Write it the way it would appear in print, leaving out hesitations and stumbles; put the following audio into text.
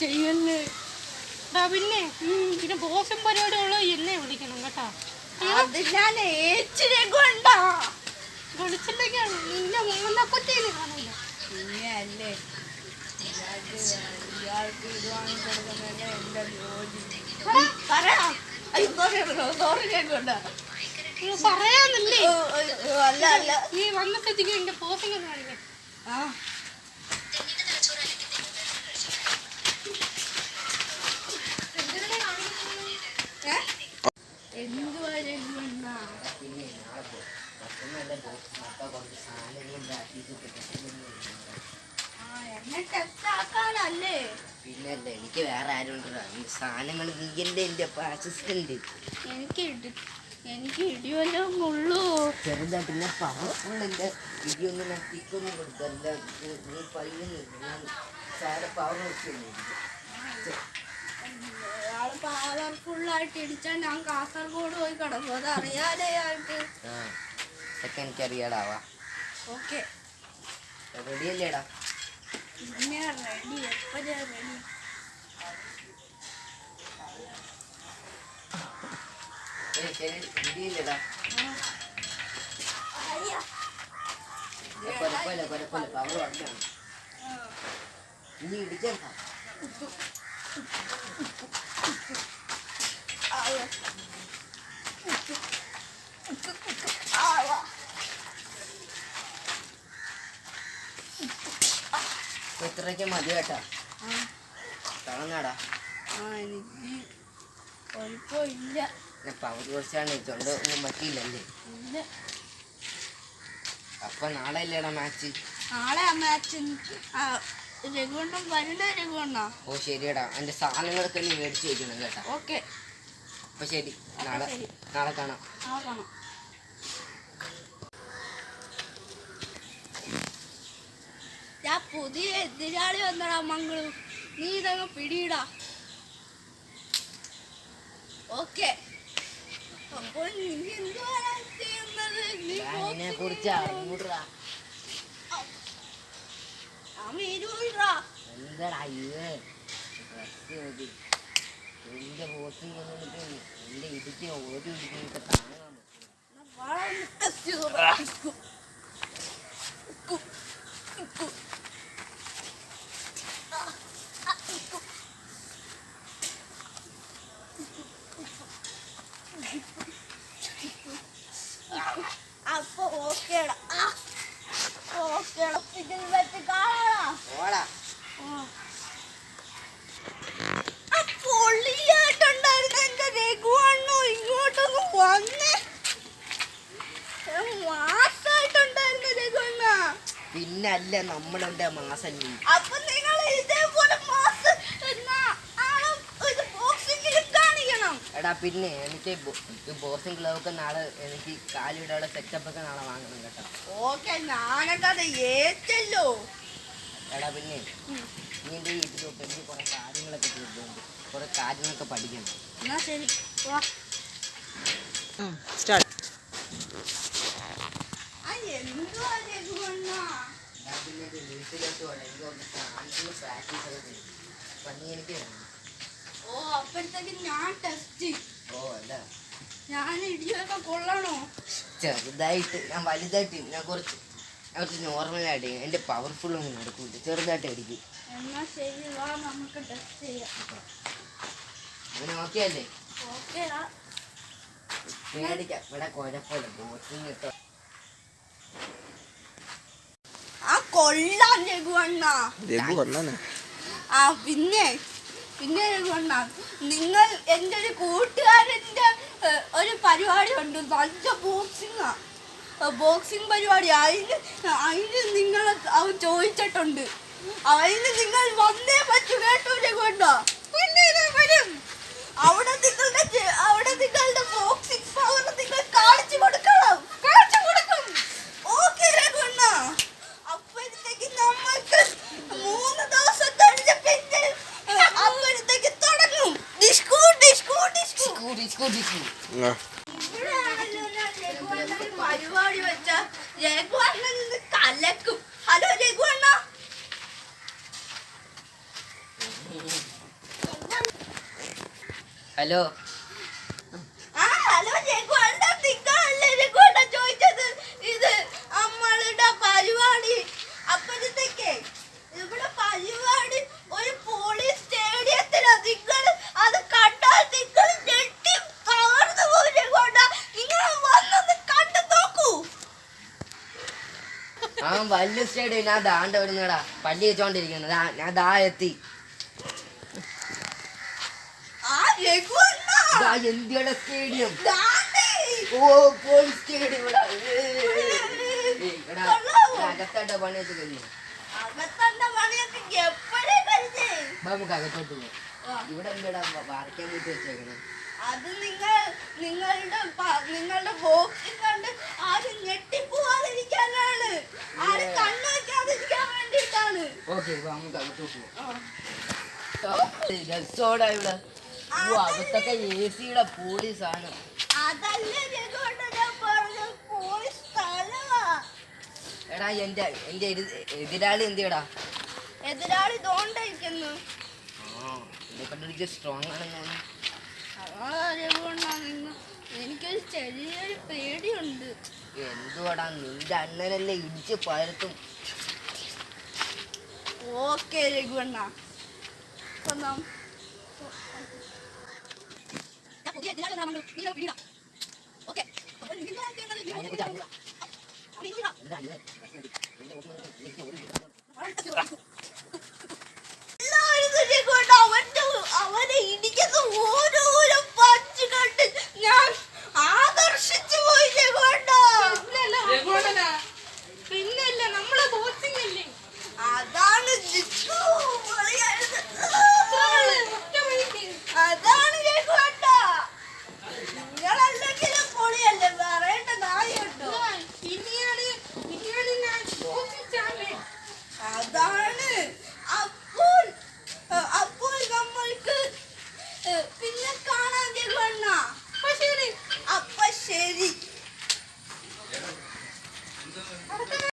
ചെയ്യല്ലേ. പിന്നെ പിന്നെ ബോസും പരിപാടിയുള്ള എന്നെ വിളിക്കണം കേട്ടോ. വിളിച്ചില്ലെങ്കിൽ നിന്നെ മൂന്നക്കൊറ്റയില് കാണില്ല. അല്ലേ ഇയാൾക്ക് ഇത് വാങ്ങിക്കൊടുക്കുന്നതല്ലേ എൻ്റെ ജോലി. പറയാന്നില്ലേ? അല്ല അല്ല നീ വന്ന സ്ഥിതിക്ക് എന്റെ പോസിംഗ് ഒന്ന് കാണിക്കാം. പിന്നല്ലേ എനിക്ക് വേറെ ആരും സാധനങ്ങൾ നീയല്ലേ എൻ്റെ അസിസ്റ്റന്റ്. എനിക്ക് ഇടിവല്ലോ ഉള്ളൂ ചെറുതാ. പിന്നെ പവർഫുൾ എൻ്റെ ഇടിയൊന്നും ഞാൻ തിക്കൊന്നും കൊടുക്കല്ല. നീ പറയുന്നില്ല ഞാൻ സാറെ പവർ വെച്ചില്ല. പവർഫുള്ളായിട്ട് ഇടിച്ചാൽ ഞാൻ കാസർഗോഡ് പോയി കിടക്കും. അത് അറിയാലേ ആൾക്ക്. ഇതൊക്കെ എനിക്കറിയാടാവാ. ഓക്കെ റെഡിയല്ലേടാ? പിന്നെ റെഡി. എപ്പോഴാ റെഡി? റെഡിയല്ലേടാ? പവർ വന്നാണ് ഇനി ഇടിക്കണ്ട. ഇത്രയ്ക്ക് മതി കേട്ടാ. തുടങ്ങാടാ. എനിക്ക് കുഴപ്പമില്ല. പവർ കുറച്ചാണ് ഇതുകൊണ്ട് ഒന്നും പറ്റിയില്ലല്ലേ? അപ്പൊ നാളെ അല്ലേടാ മാച്ച്? നാളെ ആ മാച്ച് രഘുവണ്ണൻ വരണ്ട. രഘുവണ്ണ ഓ ശരിയടാ. എൻ്റെ സാധനങ്ങളൊക്കെ നീ മേടിച്ച് വെക്കണം കേട്ടാ. ഓക്കെ അപ്പൊ ശരി. നാളെ കാണാം. ഞാൻ പുതിയ എതിരാളി വന്നടാ മംഗളു. നീ ഇതങ്ങ് പിടിയിടാ. ഓക്കെ. അപ്പോൾ നീ എന്തുവാണ് ചെയ്യുന്നത്? അതിനെ കുറിച്ച് അറിഞ്ഞൂടാ. എന്താടാ ഇത്? എന്റെ ബോസിംഗ് വന്നിട്ട് എന്റെ ഇടിക്ക് ഒരു ഇടിക്കൊക്കെ താങ്ങാൻ പറ്റും. അപ്പൊ ഓക്കേടാ. ഓക്കേടാ. ഇതിൽ വെച്ച് കാണാം. ഓടാ. പൊള്ളിയായിട്ടുണ്ടായിരുന്ന എന്റെ രഘുവണ്ണോ ഇങ്ങോട്ടൊന്ന് വന്നേ. മാസായിട്ടുണ്ടായിരുന്ന രഘുവണ്ണ. പിന്നല്ല നമ്മളുടെ മാസം. അപ്പൊ നിങ്ങൾ ഇതേപോലെ മാസം കാണിക്കണം. എടാ പിന്നെ എനിക്ക് ബോസിംഗ് ഗ്ലൗക്കെ നാളെ എനിക്ക് കാലിടാനുള്ള സെറ്റപ്പ് ഒക്കെ നാളെ വാങ്ങണം കേട്ടോ. ഓക്കെ ഞാനൊക്കെ അത് ഏറ്റല്ലോ. എടാ പിന്നെ നീ എൻ്റെ വീട്ടിലോട്ട് എനിക്ക് കുറെ കാര്യങ്ങളൊക്കെ ചെയ്തിട്ടുണ്ട്. കുറെ കാര്യങ്ങളൊക്കെ പഠിക്കണം. എന്നാ ശരി. എന്തുവാ രഘുവണ്ണ? പിന്നെ വീട്ടിലോട്ട് പോകണം. എനിക്ക് കുറച്ച് സാധനങ്ങൾ പ്രാക്ടീസ് ഒക്കെ ചെയ്യും. പണി എനിക്ക് വേണം. ഓ അപ്പോഴത്തേക്ക് ഞാൻ ടെസ്റ്റ്. ഓ അല്ല ഞാൻ ഇടിയൊക്കെ കൊള്ളണോ? ചെറുതായിട്ട്. ഞാൻ വലുതായിട്ട് ഞാൻ കുറച്ച് നോർമലായിട്ട് എൻ്റെ പവർഫുൾ ഒന്നും നടക്കൂല. ചെറുതായിട്ട് അടിക്കും. എന്നാ ശരി വാ നമുക്ക് ടെസ്റ്റ് ചെയ്യാം. അങ്ങനെ ഓക്കെ അല്ലേ? ഓക്കെടാ. പേടിക്കാം. ഇവിടെ കുഴപ്പമില്ല. ബോസിംഗ് കിട്ടോ. ആ കൊള്ളാം രഘുവണ്ണ. ആ പിന്നെ രഘുവണ്ണ നിങ്ങൾ എൻ്റെ ഒരു കൂട്ടുകാരൻ്റെ ഒരു പരിപാടി ഉണ്ട്. നല്ല ബോക്സിംഗ് പരിപാടി. അതിന് നിങ്ങൾ അവൻ ചോദിച്ചിട്ടുണ്ട്. അതിന് നിങ്ങൾ വന്നേ പറ്റൂ കേട്ടോ രഘുവണ്ണ. വരും. അവിടെ നിങ്ങളുടെ ബോക്സിംഗ് പവർ നിങ്ങൾ കാണിച്ചു കൊടുക്കണം. ഓക്കെ രഘുവണ്ണ. അപ്പോഴത്തേക്ക് നമ്മൾക്ക് 3 ദിവസം കഴിഞ്ഞ പിന്നെ അപ്പോഴത്തേക്ക് തുടങ്ങും. പരിപാടി വെച്ച രഘുവണ്ണൻ കലക്കും. ഹലോ രഘുവണ്ണ. ഹലോ ആ ഹലോ ജഗുവേട്ട, നിങ്ങളല്ലേ ജഗുവേട്ട ചോദിച്ചത്? ഇത് നമ്മളുടെ പരിപാടി അപ്പോഴത്തേക്ക് ഇവിടെ പരിപാടി ഒരു പോലീസ് സ്റ്റേഡിയത്തിലാ. നിങ്ങൾ അത് കണ്ടാൽ നിങ്ങൾ ഞെട്ടി തകർന്നു പോകും ജഗുവേട്ട. നിങ്ങൾ വന്നൊന്ന് കണ്ടു നോക്കൂ. ആ വലിയ സ്റ്റേഡിയം ഞാൻ ദാണ്ട വരുന്നടാ, പള്ളി വെച്ചോണ്ടിരിക്കുന്നത്. ഞാൻ ദാ എത്തി. ആ ജഗുവേട്ട എന്തിയുടെ സ്റ്റേഡിയം? ദാണ്ടേ. ഓ പോലീസ് സ്റ്റേഡിയം അകത്താട്ട പണിയൊക്കെ കഴിഞ്ഞു. അകത്തന്റെ പണിയൊക്കെ എപ്പോഴേ കഴിഞ്ഞേ? നമുക്ക് അകത്തോട്ട് പോവാം. ഇവിടെ എന്താ വരയ്ക്കാൻ വേണ്ടി വെച്ചേക്കണേ? അത് നിങ്ങളുടെ ബോക്സിൽ കണ്ട് ആരും ഞെട്ടിപ്പോവാതിരിക്കാനാണ്, ആരും കണ്ണു വെക്കാതിരിക്കാൻ വേണ്ടിയിട്ടാണ്. ഓക്കെ നമുക്ക് അകത്തോട്ട് പോവാം. രസോടാ ഇവിടെ. അകത്തൊക്കെ AC-യുടെ പോലീസാണ്. അതല്ലേ ജഗുവേട്ട ഞാൻ പറഞ്ഞത്, പോലീസ് സ്ഥലമാ. എടാ എന്റെ എതിരാളി എന്തിയടാ? എതിരാളി തോണ്ടിരിക്കുന്നു. ഇതിനെപ്പറ്റി സ്ട്രോങ് ആണ് ഞാൻ. എനിക്കൊരു ചെറിയൊരു പേടിയുണ്ട്. എന്തുവാടാ, നിന്റെ അണ്ണനല്ലേ ഇടിച്ച് പരത്തും. ഓക്കെ രഘുവണ്ണ, അവനെ ഇടിക്കുന്ന ഓരോരോ പഞ്ച് കണ്ട് ഞാൻ ആകർഷിച്ചു പോയി രഘുവണ്ണ. പിന്നല്ല നമ്മളെ ബോക്സിംഗ് അല്ലേ. അതാണ് ജിത്തു അതാണ് രഘുവണ്ണ. നിങ്ങളല്ലെങ്കിലും പൊളിയല്ലേ, പറയേണ്ട നായുണ്ടോ? ഇനിയാണ് ഞാൻ ബോക്സിംഗ് ചാമ്പ്യൻ. അതാണ്